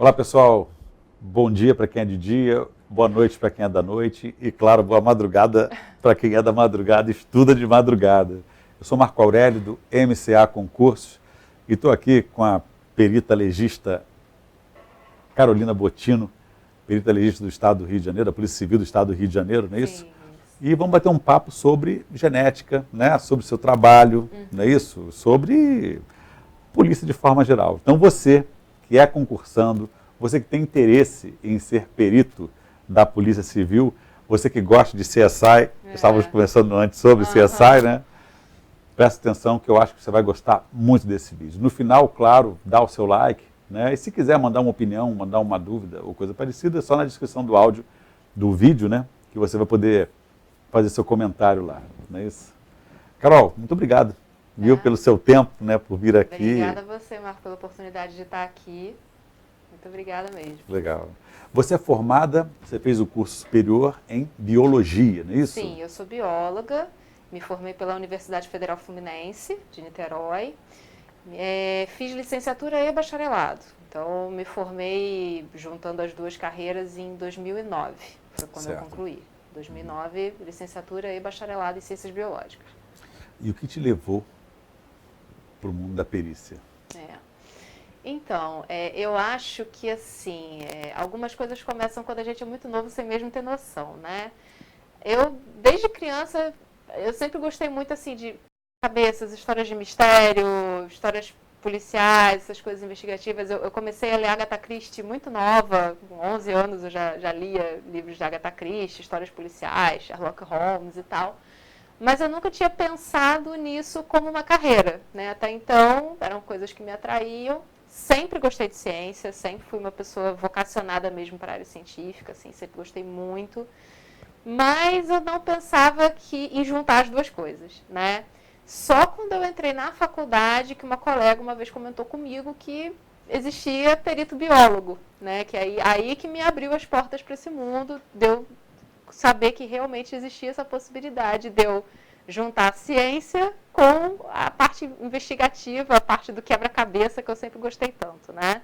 Olá, pessoal. Bom dia para quem é de dia, boa noite para quem é da noite e, claro, boa madrugada para quem é da madrugada e estuda de madrugada. Eu sou Marco Aurélio, do MCA Concursos, e estou aqui com a perita legista Carolina Bottino, perita legista do Estado do Rio de Janeiro, da Polícia Civil do Estado do Rio de Janeiro, não é isso? Sim, isso. E vamos bater um papo sobre genética, né? Sobre o seu trabalho, não é isso? Sobre polícia de forma geral. Então você que é concursando, você que tem interesse em ser perito da Polícia Civil, você que gosta de CSI, estávamos conversando antes sobre CSI, né? Presta atenção que eu acho que você vai gostar muito desse vídeo. No final, claro, dá o seu like, né? E se quiser mandar uma opinião, mandar uma dúvida ou coisa parecida, é só na descrição do áudio, do vídeo, né? Que você vai poder fazer seu comentário lá, não é isso? Carol, muito obrigado, viu, pelo seu tempo, né, por vir aqui. Obrigada a você, Marco, pela oportunidade de estar aqui. Muito obrigada mesmo. Legal. Você é formada, você fez o curso superior em biologia, não é isso? Sim, eu sou bióloga, me formei pela Universidade Federal Fluminense, de Niterói. Fiz licenciatura e bacharelado. Então, me formei juntando as duas carreiras em 2009. Foi quando eu concluí. 2009, licenciatura e bacharelado em Ciências Biológicas. E o que te levou para o mundo da perícia? Então, eu acho que, assim, algumas coisas começam quando a gente é muito novo, sem mesmo ter noção, né? Eu, desde criança, eu sempre gostei muito, assim, de cabeças, histórias de mistério, histórias policiais, essas coisas investigativas. Eu comecei a ler Agatha Christie muito nova, com 11 anos eu já lia livros de Agatha Christie, histórias policiais, Sherlock Holmes e tal. Mas eu nunca tinha pensado nisso como uma carreira, né? Até então, eram coisas que me atraíam. Sempre gostei de ciência, sempre fui uma pessoa vocacionada mesmo para a área científica, assim, sempre gostei muito. Mas eu não pensava em juntar as duas coisas, né? Só quando eu entrei na faculdade que uma colega uma vez comentou comigo que existia perito biólogo, né? Que aí que me abriu as portas para esse mundo, deu saber que realmente existia essa possibilidade de eu juntar a ciência com a parte investigativa, a parte do quebra-cabeça que eu sempre gostei tanto, né?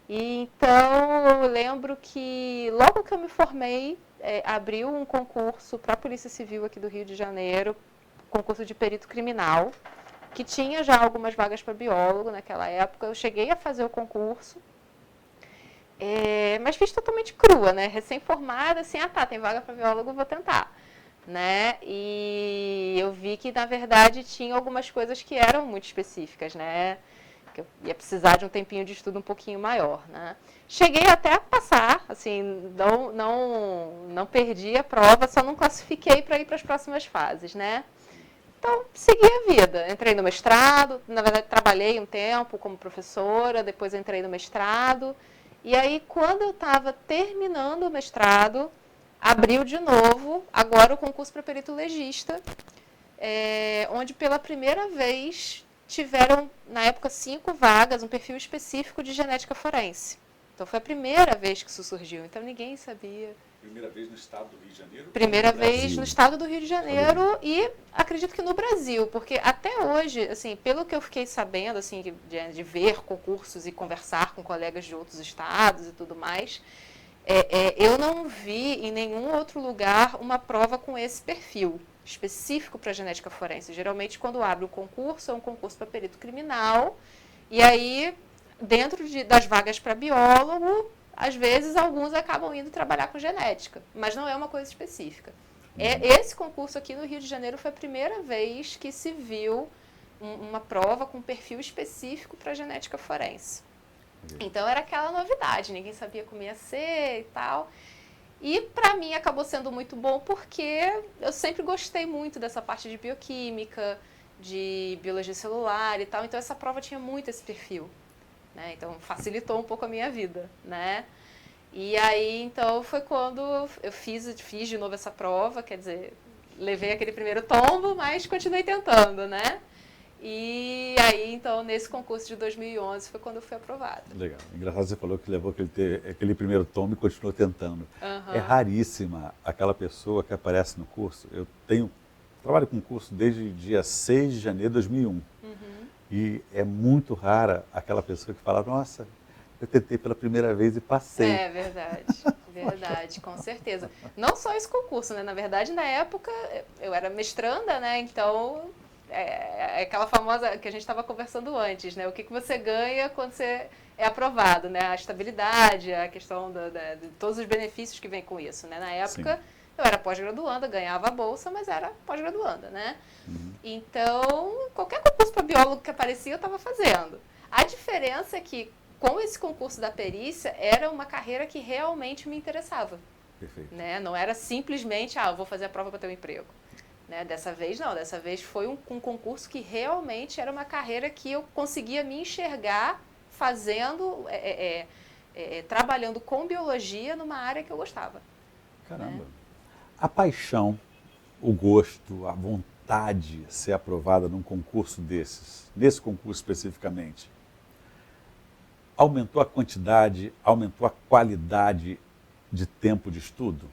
E então, eu lembro que logo que eu me formei, abriu um concurso para a Polícia Civil aqui do Rio de Janeiro, concurso de perito criminal, que tinha já algumas vagas para biólogo naquela época. Eu cheguei a fazer o concurso, mas fiz totalmente crua, né? Recém-formada, assim, tem vaga para biólogo, vou tentar, né? E eu vi que, na verdade, tinha algumas coisas que eram muito específicas, né? Que eu ia precisar de um tempinho de estudo um pouquinho maior, né? Cheguei até a passar, assim, não perdi a prova, só não classifiquei para ir para as próximas fases, né? Então, segui a vida. Entrei no mestrado, na verdade, trabalhei um tempo como professora, depois entrei no mestrado. E aí, quando eu estava terminando o mestrado, abriu de novo, agora o concurso para perito legista, onde pela primeira vez tiveram, na época, 5 vagas, um perfil específico de genética forense. Então, foi a primeira vez que isso surgiu, então ninguém sabia. Primeira vez no Estado do Rio de Janeiro? Primeira vez no Estado do Rio de Janeiro e acredito que no Brasil, porque até hoje, assim, pelo que eu fiquei sabendo, assim, de ver concursos e conversar com colegas de outros estados e tudo mais, eu não vi em nenhum outro lugar uma prova com esse perfil específico para genética forense. Geralmente, quando abre o concurso, é um concurso para perito criminal, e aí, dentro das vagas para biólogo, às vezes, alguns acabam indo trabalhar com genética, mas não é uma coisa específica. Esse concurso aqui no Rio de Janeiro foi a primeira vez que se viu uma prova com perfil específico para genética forense. Então, era aquela novidade, ninguém sabia como ia ser e tal. E, para mim, acabou sendo muito bom porque eu sempre gostei muito dessa parte de bioquímica, de biologia celular e tal. Então, essa prova tinha muito esse perfil. Né? Então, facilitou um pouco a minha vida, né? E aí, então, foi quando eu fiz de novo essa prova, quer dizer, levei aquele primeiro tombo, mas continuei tentando, né? E aí, então, nesse concurso de 2011 foi quando eu fui aprovada. Legal. Engraçado, você falou que levou aquele primeiro tombo e continuou tentando. É raríssima aquela pessoa que aparece no curso. Eu trabalho com curso desde dia 6 de janeiro de 2001. E é muito rara aquela pessoa que fala, nossa, eu tentei pela primeira vez e passei. É verdade, verdade, com certeza. Não só esse concurso, né? Na verdade, na época, eu era mestranda, né? Então, é aquela famosa que a gente estava conversando antes, né? O que você ganha quando você é aprovado, né? A estabilidade, a questão de todos os benefícios que vem com isso, né? Na época, sim, eu era pós-graduanda, ganhava a bolsa, mas era pós-graduanda, né? Uhum. Então, qualquer concurso para biólogo que aparecia, eu estava fazendo. A diferença é que, com esse concurso da perícia, era uma carreira que realmente me interessava. Perfeito. Né? Não era simplesmente, eu vou fazer a prova para ter um emprego. Né? Dessa vez, não. Dessa vez foi um concurso que realmente era uma carreira que eu conseguia me enxergar fazendo, trabalhando com biologia numa área que eu gostava. Caramba. Né? A paixão, o gosto, a vontade de ser aprovada num concurso desses, nesse concurso especificamente, aumentou a quantidade, aumentou a qualidade de tempo de estudo?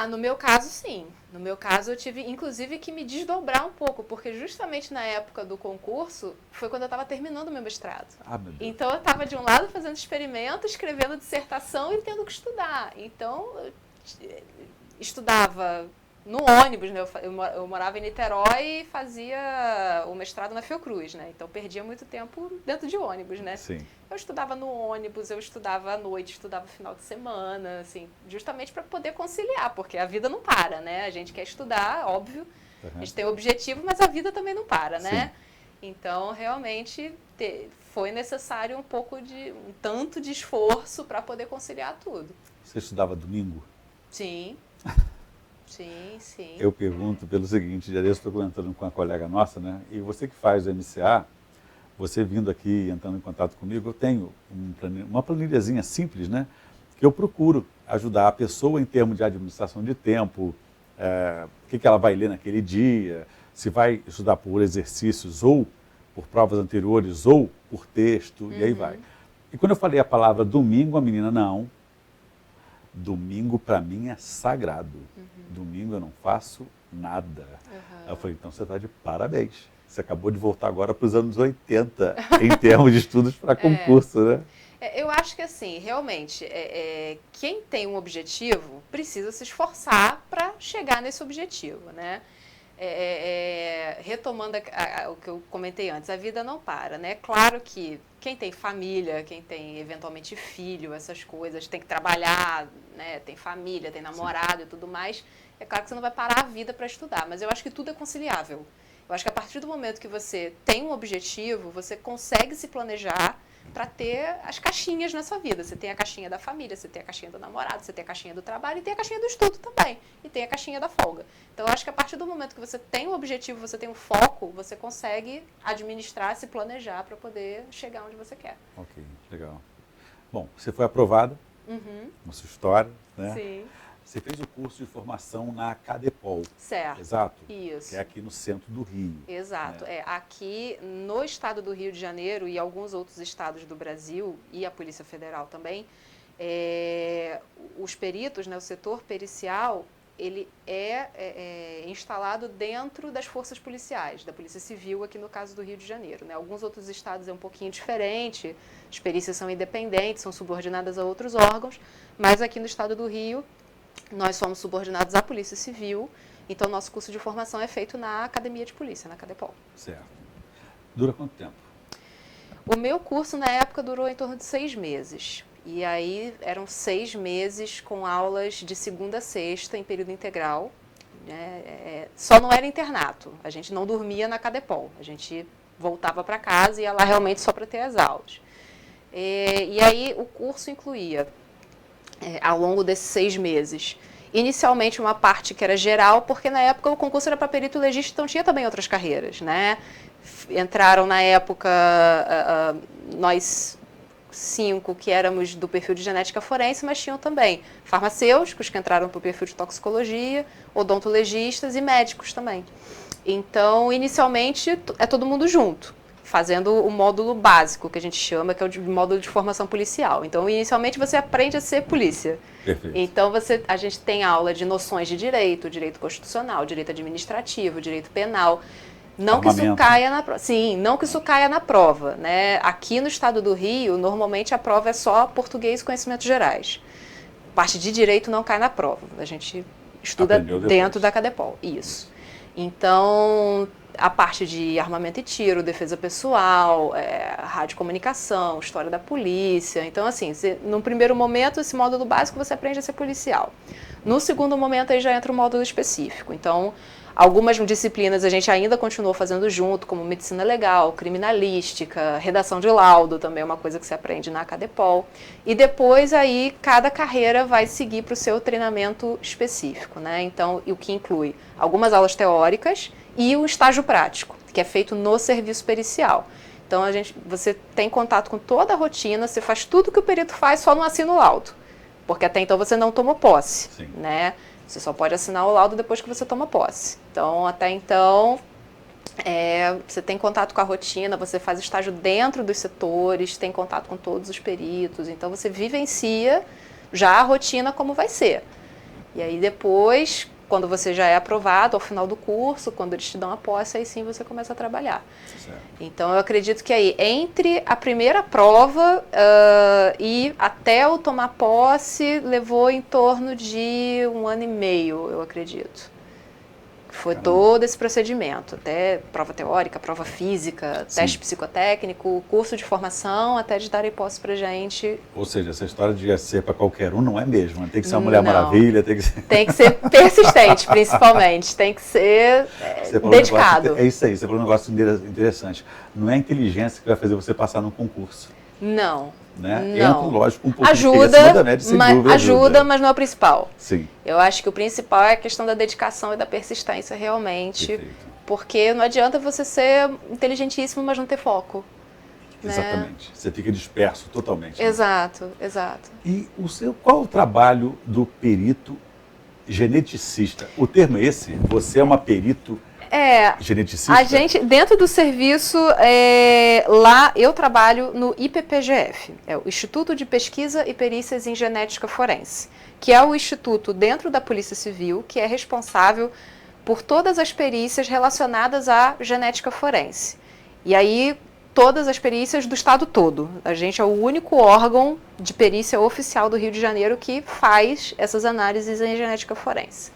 No meu caso, sim. No meu caso, eu tive, inclusive, que me desdobrar um pouco, porque justamente na época do concurso, foi quando eu estava terminando o meu mestrado. Meu Deus. Então, eu estava, de um lado, fazendo experimento, escrevendo dissertação e tendo que estudar. Então, eu estudava no ônibus, né? Eu morava em Niterói e fazia o mestrado na Fiocruz, né? Então, perdia muito tempo dentro de ônibus, né? Sim. Eu estudava no ônibus, eu estudava à noite, estudava no final de semana, assim, justamente para poder conciliar, porque a vida não para, né? A gente quer estudar, óbvio, a gente tem um objetivo, mas a vida também não para, né? Sim. Então, realmente, foi necessário um tanto de esforço para poder conciliar tudo. Você estudava domingo? Sim. Sim, sim. Eu pergunto pelo seguinte, já estou comentando com uma colega nossa, né? E você que faz o MCA, você vindo aqui, entrando em contato comigo, eu tenho uma planilhazinha simples, né? Que eu procuro ajudar a pessoa em termos de administração de tempo, o que ela vai ler naquele dia, se vai estudar por exercícios ou por provas anteriores ou por texto, e aí vai. E quando eu falei a palavra domingo, a menina, não, domingo para mim é sagrado. Domingo eu não faço nada. Aí eu falei, então você está de parabéns. Você acabou de voltar agora para os anos 80, em termos de estudos para concurso, né? Eu acho que assim, realmente, quem tem um objetivo precisa se esforçar para chegar nesse objetivo, né? Retomando o que eu comentei antes, a vida não para, né? Claro que quem tem família, quem tem eventualmente filho, essas coisas, tem que trabalhar, né? Tem família, tem namorado. Sim. E tudo mais, é claro que você não vai parar a vida para estudar, mas eu acho que tudo é conciliável. Eu acho que a partir do momento que você tem um objetivo, você consegue se planejar para ter as caixinhas na sua vida. Você tem a caixinha da família, você tem a caixinha do namorado, você tem a caixinha do trabalho e tem a caixinha do estudo também. E tem a caixinha da folga. Então, eu acho que a partir do momento que você tem um objetivo, você tem um foco, você consegue administrar, se planejar para poder chegar onde você quer. Ok, legal. Bom, você foi aprovada na sua história, né? Sim. Você fez o curso de formação na Cadepol. Certo. Exato? Isso. Que é aqui no centro do Rio. Exato. Né? Aqui no estado do Rio de Janeiro e alguns outros estados do Brasil, e a Polícia Federal também, os peritos, né, o setor pericial, ele é instalado dentro das forças policiais, da Polícia Civil aqui no caso do Rio de Janeiro. Né? Alguns outros estados é um pouquinho diferente, as perícias são independentes, são subordinadas a outros órgãos, mas aqui no estado do Rio, nós somos subordinados à Polícia Civil, então nosso curso de formação é feito na Academia de Polícia, na Cadepol. Certo. Dura quanto tempo? O meu curso, na época, durou em torno de 6 meses. E aí eram 6 meses com aulas de segunda a sexta, em período integral. Só não era internato, a gente não dormia na Cadepol, a gente voltava para casa e ia lá realmente só para ter as aulas. E aí o curso incluía, ao longo desses 6 meses, inicialmente uma parte que era geral, porque na época o concurso era para perito legista, então tinha também outras carreiras, né? Entraram na época nós 5 que éramos do perfil de genética forense, mas tinham também farmacêuticos que entraram para o perfil de toxicologia, odontolegistas e médicos também. Então, inicialmente, é todo mundo junto, fazendo o módulo básico, que a gente chama, que é o módulo de formação policial. Então, inicialmente, você aprende a ser polícia. Perfeito. Então, a gente tem aula de noções de direito constitucional, direito administrativo, direito penal. Não que isso caia na prova. Sim, não que isso caia na prova, né? Aqui no estado do Rio, normalmente a prova é só português e conhecimentos gerais. Parte de direito não cai na prova. A gente estuda dentro da Cadepol. Isso. Então, a parte de armamento e tiro, defesa pessoal, radiocomunicação, história da polícia. Então, assim, no primeiro momento, esse módulo básico você aprende a ser policial. No segundo momento, aí já entra o módulo específico. Então, algumas disciplinas a gente ainda continuou fazendo junto, como medicina legal, criminalística, redação de laudo, também é uma coisa que se aprende na Cadepol. E depois aí cada carreira vai seguir para o seu treinamento específico, né? Então, o que inclui algumas aulas teóricas e o estágio prático, que é feito no serviço pericial. Então, você tem contato com toda a rotina, você faz tudo que o perito faz, só não assina o laudo. Porque até então você não tomou posse, Sim. né? Você só pode assinar o laudo depois que você toma posse. Então, até então, você tem contato com a rotina, você faz estágio dentro dos setores, tem contato com todos os peritos. Então, você vivencia já a rotina como vai ser. E aí, depois, quando você já é aprovado, ao final do curso, quando eles te dão a posse, aí sim você começa a trabalhar. Certo. Então, eu acredito que aí, entre a primeira prova e até eu tomar posse, levou em torno de 1 ano e meio, eu acredito. Foi todo esse procedimento, até prova teórica, prova física, Sim. Teste psicotécnico, curso de formação, até de darem posse pra gente. Ou seja, essa história de ser para qualquer um não é mesmo, né? Tem que ser uma Mulher Maravilha, tem que ser... Tem que ser persistente, principalmente, tem que ser dedicado. É isso aí, você falou um negócio interessante. Não é a inteligência que vai fazer você passar num concurso. Não. Né? Não. Entra, lógico, um pouco ajuda, de acima da média, sem dúvida. Ajuda, mas não é o principal. Sim. Eu acho que o principal é a questão da dedicação e da persistência, realmente. Perfeito. Porque não adianta você ser inteligentíssimo, mas não ter foco. Exatamente. Né? Você fica disperso totalmente. Exato, né? exato. E qual o trabalho do perito geneticista? O termo é esse? Você é uma perito geneticista? A gente, dentro do serviço, lá eu trabalho no IPPGF, é o Instituto de Pesquisa e Perícias em Genética Forense, que é o instituto dentro da Polícia Civil que é responsável por todas as perícias relacionadas à genética forense. E aí, todas as perícias do estado todo. A gente é o único órgão de perícia oficial do Rio de Janeiro que faz essas análises em genética forense.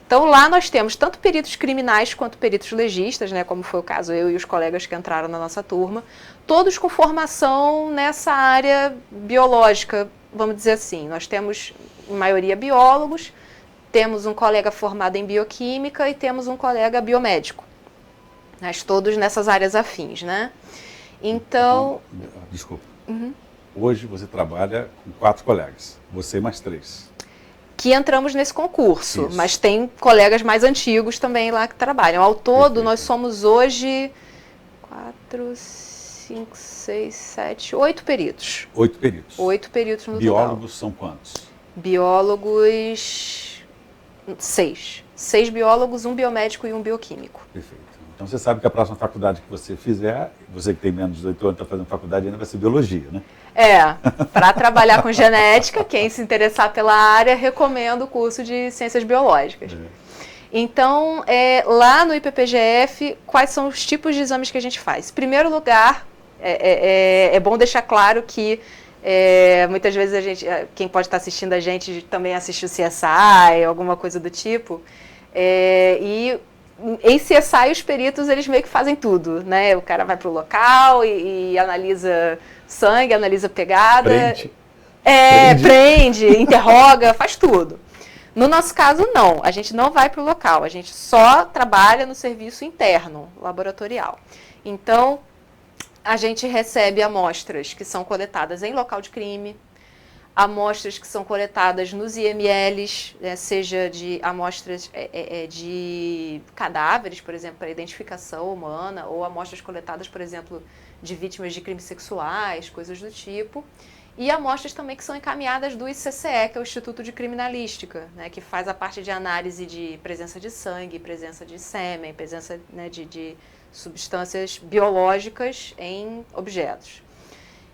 Então, lá nós temos tanto peritos criminais quanto peritos legistas, né, como foi o caso eu e os colegas que entraram na nossa turma, todos com formação nessa área biológica, vamos dizer assim. Nós temos, em maioria, biólogos, temos um colega formado em bioquímica e temos um colega biomédico. Nós todos nessas áreas afins, né? Então... Desculpa. Hoje você trabalha com 4 colegas, você e mais 3. Que entramos nesse concurso, Isso. mas tem colegas mais antigos também lá que trabalham. Ao todo, nós somos hoje 4, 5, 6, 7, 8 peritos. 8 peritos. 8 peritos no Biólogos total. são quantos? Biólogos, 6. 6 biólogos, um biomédico e um bioquímico. Perfeito. Então você sabe que a próxima faculdade que você fizer, você que tem menos de 18 anos está fazendo faculdade ainda, vai ser biologia, né? Para trabalhar com genética, quem se interessar pela área, recomendo o curso de Ciências Biológicas. Então, lá no IPPGF, quais são os tipos de exames que a gente faz? Em primeiro lugar, é bom deixar claro que muitas vezes quem pode estar assistindo a gente também assiste o CSI, alguma coisa do tipo, e em CSI os peritos eles meio que fazem tudo, né? O cara vai para o local e analisa sangue, analisa pegada, prende, interroga, faz tudo. No nosso caso, não. A gente não vai para o local. A gente só trabalha no serviço interno, laboratorial. Então, a gente recebe amostras que são coletadas em local de crime, amostras que são coletadas nos IMLs, seja de amostras de cadáveres, por exemplo, para identificação humana, ou amostras coletadas, por exemplo, de vítimas de crimes sexuais, coisas do tipo. E amostras também que são encaminhadas do ICCE, que é o Instituto de Criminalística, né, que faz a parte de análise de presença de sangue, presença de sêmen, presença, né, de substâncias biológicas em objetos.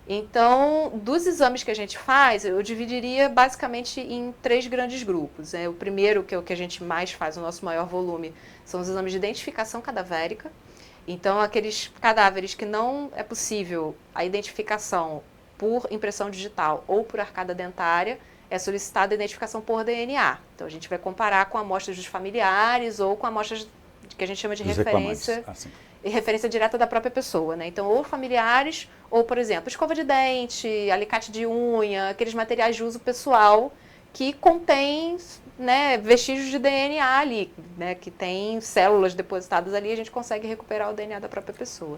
Então, dos exames que a gente faz, eu dividiria basicamente em 3 grandes grupos. O primeiro, que é o que a gente mais faz, o nosso maior volume, são os exames de identificação cadavérica, Então, aqueles cadáveres que não é possível a identificação por impressão digital ou por arcada dentária, é solicitada a identificação por DNA. Então, a gente vai comparar com amostras dos familiares ou com amostras que a gente chama de referência, referência direta da própria pessoa, né? Então, ou familiares, ou, por exemplo, escova de dente, alicate de unha, aqueles materiais de uso pessoal que contêm, né, vestígios de DNA ali, né, que tem células depositadas ali, a gente consegue recuperar o DNA da própria pessoa.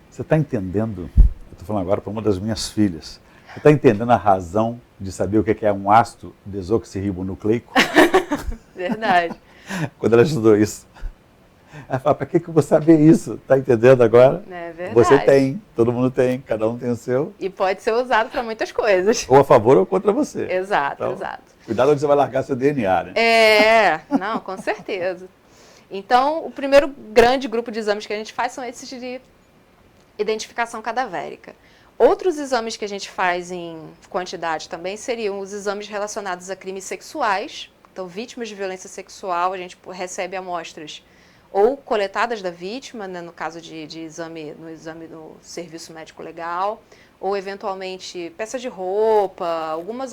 Você está entendendo? Eu estou falando agora para uma das minhas filhas. Você está entendendo a razão de saber o que é um ácido desoxirribonucleico? Verdade. Quando ela estudou isso. Ela fala, para que eu vou saber isso? Está entendendo agora? É verdade. Você tem, todo mundo tem, cada um tem o seu. E pode ser usado para muitas coisas. Ou a favor ou contra você. Exato, então, exato. Cuidado onde você vai largar seu DNA, né? Não, com certeza. Então, o primeiro grande grupo de exames que a gente faz são esses de identificação cadavérica. Outros exames que a gente faz em quantidade também seriam os exames relacionados a crimes sexuais. Então, vítimas de violência sexual, a gente recebe amostras ou coletadas da vítima, né, no caso de exame no serviço médico legal, ou eventualmente peças de roupa, alguns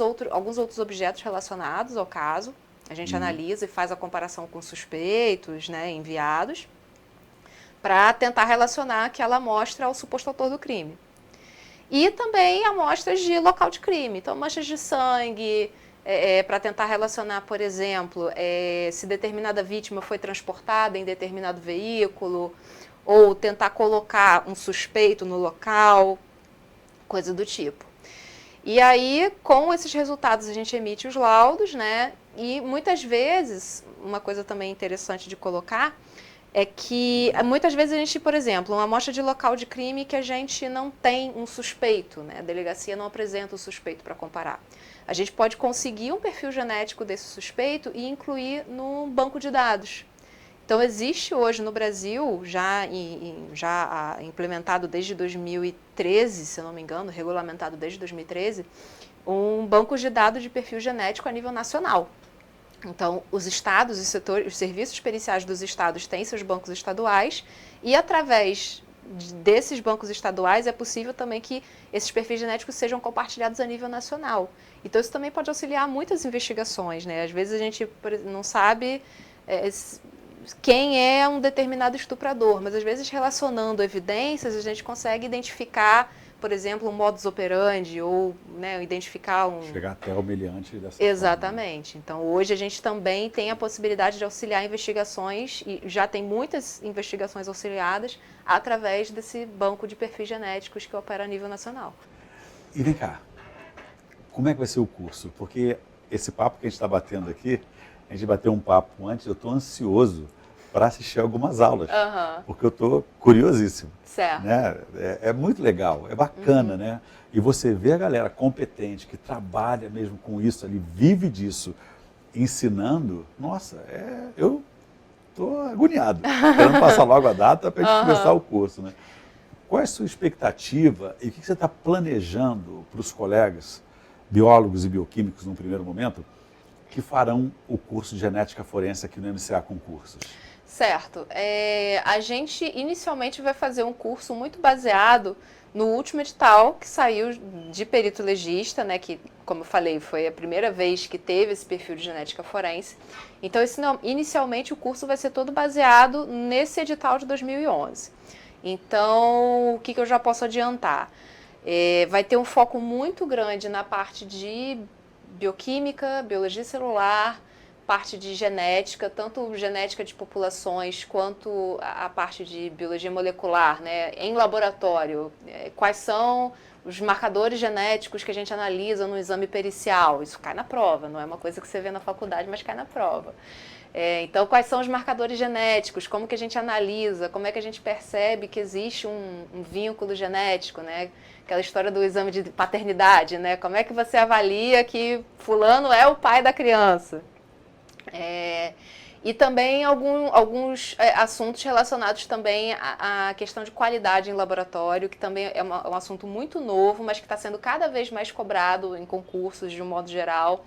outros objetos relacionados ao caso. A gente analisa e faz a comparação com suspeitos, né, enviados, para tentar relacionar aquela amostra ao suposto autor do crime. E também amostras de local de crime, então manchas de sangue, para tentar relacionar, por exemplo, se determinada vítima foi transportada em determinado veículo, ou tentar colocar um suspeito no local, coisa do tipo. E aí, com esses resultados, a gente emite os laudos, né? E muitas vezes, uma coisa também interessante de colocar, é que muitas vezes a gente, por exemplo, uma amostra de local de crime que a gente não tem um suspeito, né? A delegacia não apresenta o suspeito para comparar. A gente pode conseguir um perfil genético desse suspeito e incluir no banco de dados. Então, existe hoje no Brasil, já implementado desde 2013, se eu não me engano, regulamentado desde 2013, um banco de dados de perfil genético a nível nacional. Então, os estados, os serviços periciais dos estados têm seus bancos estaduais e, através desses bancos estaduais, é possível também que esses perfis genéticos sejam compartilhados a nível nacional. Então, isso também pode auxiliar muitas investigações, né? Às vezes a gente não sabe quem é um determinado estuprador, mas às vezes relacionando evidências a gente consegue identificar, por exemplo, um modus operandi ou, né, identificar um... Chegar até o humilhante dessa Exatamente. forma. Então, hoje a gente também tem a possibilidade de auxiliar investigações e já tem muitas investigações auxiliadas através desse banco de perfis genéticos que opera a nível nacional. E vem cá, como é que vai ser o curso? Porque esse papo que a gente está batendo aqui, a gente bateu um papo antes, eu estou ansioso para assistir algumas aulas, porque eu estou curiosíssimo. Certo. Né? É muito legal, é bacana, né? E você vê a galera competente, que trabalha mesmo com isso ali, vive disso, ensinando, nossa, eu estou agoniado, querendo passar logo a data para a gente começar o curso, né? Qual é a sua expectativa e o que você está planejando para os colegas, biólogos e bioquímicos, num primeiro momento, que farão o curso de genética forense aqui no MCA Concursos? Certo. A gente inicialmente vai fazer um curso muito baseado no último edital que saiu de perito legista, né, que, como eu falei, foi a primeira vez que teve esse perfil de genética forense. Então, inicialmente, o curso vai ser todo baseado nesse edital de 2011. Então, o que eu já posso adiantar? Vai ter um foco muito grande na parte de bioquímica, biologia celular, parte de genética, tanto genética de populações quanto a parte de biologia molecular, né, em laboratório. Quais são os marcadores genéticos que a gente analisa no exame pericial? Isso cai na prova, não é uma coisa que você vê na faculdade, mas cai na prova. Então, quais são os marcadores genéticos? Como que a gente analisa? Como é que a gente percebe que existe um vínculo genético, né? Aquela história do exame de paternidade, né? Como é que você avalia que fulano é o pai da criança? E também alguns assuntos relacionados também à questão de qualidade em laboratório, que também é um assunto muito novo, mas que está sendo cada vez mais cobrado em concursos de um modo geral.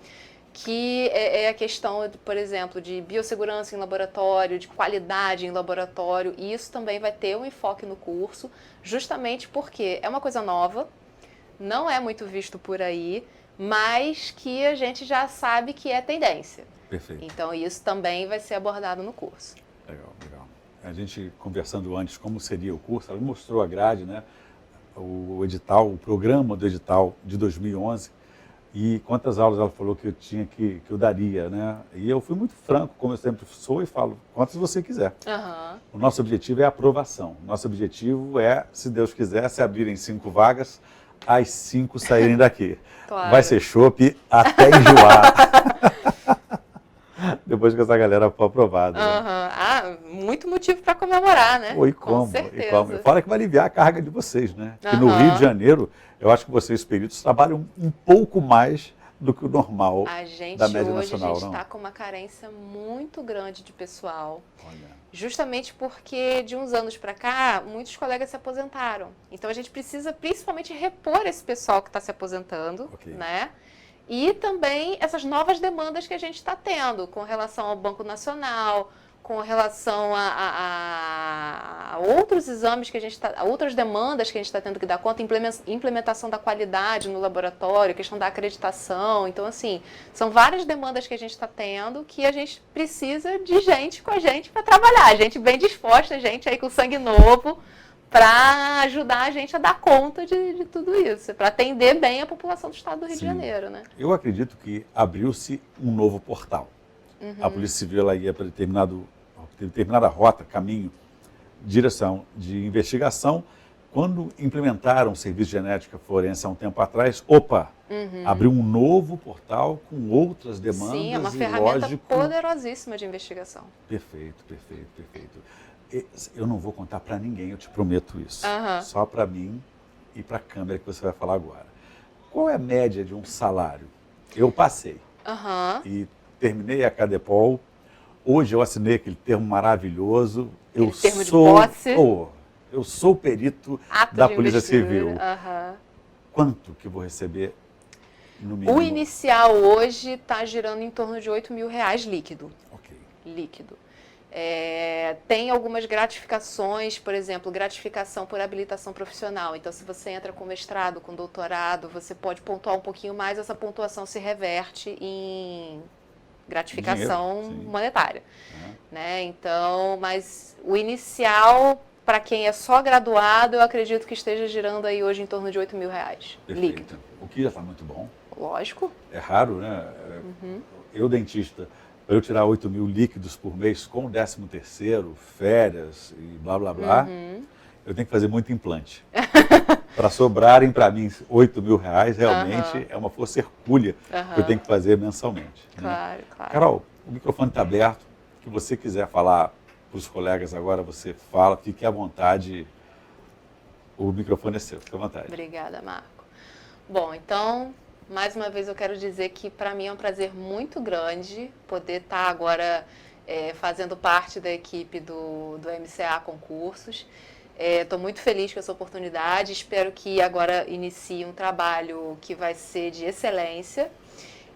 que é a questão, por exemplo, de biossegurança em laboratório, de qualidade em laboratório, e isso também vai ter um enfoque no curso, justamente porque é uma coisa nova, não é muito visto por aí, mas que a gente já sabe que é tendência. Perfeito. Então, isso também vai ser abordado no curso. Legal, legal. A gente conversando antes como seria o curso, ela mostrou a grade, né? O edital, o programa do edital de 2011, e quantas aulas ela falou que eu daria, né? E eu fui muito franco, como eu sempre sou, e falo, quantas você quiser. O nosso objetivo é a aprovação. Nosso objetivo é, se Deus quiser, se abrirem 5 vagas, as 5 saírem daqui. Claro. Vai ser chopp até enjoar. Depois que essa galera for aprovada. Né? Ah, muito motivo para comemorar, né? Oi, Com como? certeza. E como? Fala que vai aliviar a carga de vocês, né? Que no Rio de Janeiro, eu acho que vocês, peritos, trabalham um pouco mais do que o normal da média nacional. A gente está com uma carência muito grande de pessoal. Olha. Justamente porque de uns anos para cá, muitos colegas se aposentaram. Então a gente precisa principalmente repor esse pessoal que está se aposentando, né? E também essas novas demandas que a gente está tendo com relação ao Banco Nacional, com relação a outros exames que a gente está, a outras demandas que a gente está tendo que dar conta, implementação da qualidade no laboratório, questão da acreditação. Então, assim, são várias demandas que a gente está tendo que a gente precisa de gente com a gente para trabalhar, gente bem disposta, gente aí com sangue novo, para ajudar a gente a dar conta de tudo isso, para atender bem a população do estado do Rio de Janeiro, né? Eu acredito que abriu-se um novo portal. A Polícia Civil ela ia para determinada rota, caminho, direção de investigação. Quando implementaram o serviço de genética forense há um tempo atrás, abriu um novo portal com outras demandas. Sim, é uma ferramenta poderosíssima de investigação. Perfeito, perfeito, perfeito. Eu não vou contar para ninguém, eu te prometo isso. Só para mim e para a câmera que você vai falar agora. Qual é a média de um salário? Eu passei e terminei a Cadepol. Hoje eu assinei aquele termo maravilhoso. Termo de posse. Eu sou perito da Polícia Civil. Quanto que eu vou receber no mínimo? O inicial hoje está girando em torno de R$8.000 líquido. Líquido. Tem algumas gratificações, por exemplo, gratificação por habilitação profissional. Então, se você entra com mestrado, com doutorado, você pode pontuar um pouquinho mais, essa pontuação se reverte em gratificação monetária. Né? Então, mas o inicial, para quem é só graduado, eu acredito que esteja girando aí hoje em torno de R$8.000 líquido. O que já está muito bom. Lógico. É raro, né? Eu, dentista, para eu tirar 8.000 líquidos por mês com 13º, férias e blá, blá, blá, eu tenho que fazer muito implante. Para sobrarem para mim R$8.000, realmente é uma força hercúlea que eu tenho que fazer mensalmente. Claro, né? claro. Carol, o microfone está aberto. O que você quiser falar para os colegas agora, você fala, fique à vontade. O microfone é seu, fique à vontade. Obrigada, Marco. Bom, então, mais uma vez eu quero dizer que para mim é um prazer muito grande poder estar agora fazendo parte da equipe do MCA Concursos. Estou muito feliz com essa oportunidade, espero que agora inicie um trabalho que vai ser de excelência.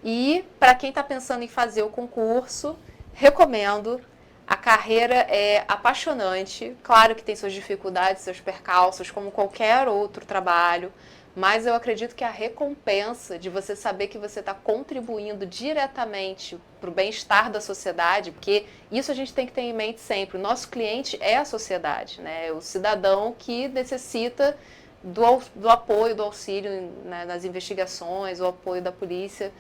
E para quem está pensando em fazer o concurso, recomendo. A carreira é apaixonante, claro que tem suas dificuldades, seus percalços, como qualquer outro trabalho, mas eu acredito que a recompensa de você saber que você está contribuindo diretamente para o bem-estar da sociedade, porque isso a gente tem que ter em mente sempre, o nosso cliente é a sociedade, né? O cidadão que necessita do apoio, do auxílio, né, nas investigações, o apoio da polícia.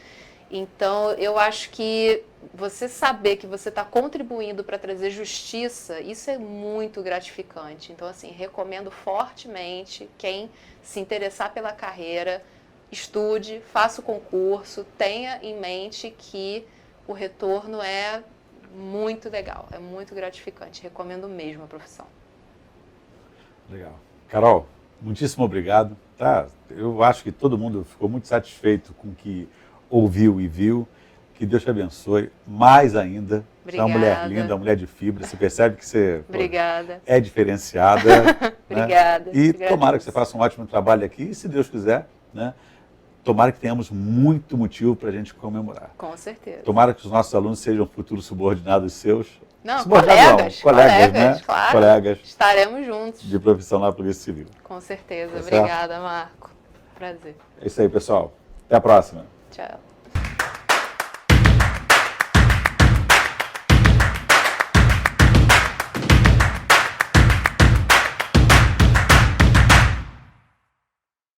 Então, eu acho que você saber que você está contribuindo para trazer justiça, isso é muito gratificante. Então, assim, recomendo fortemente quem se interessar pela carreira, estude, faça o concurso, tenha em mente que o retorno é muito legal, é muito gratificante. Recomendo mesmo a profissão. Legal. Carol, muitíssimo obrigado. Tá? Eu acho que todo mundo ficou muito satisfeito com o que ouviu e viu. Que Deus te abençoe mais ainda. Você é uma mulher linda, uma mulher de fibra. Você percebe que você é diferenciada. Obrigada. Né? E tomara que você faça um ótimo trabalho aqui. E se Deus quiser, né, tomara que tenhamos muito motivo para a gente comemorar. Com certeza. Tomara que os nossos alunos sejam futuros subordinados seus. Não, colegas, né? Claro. Colegas Estaremos juntos. de profissão na Polícia Civil. Com certeza. Tá Obrigada, Marco. Prazer. É isso aí, pessoal. Até a próxima. Tchau.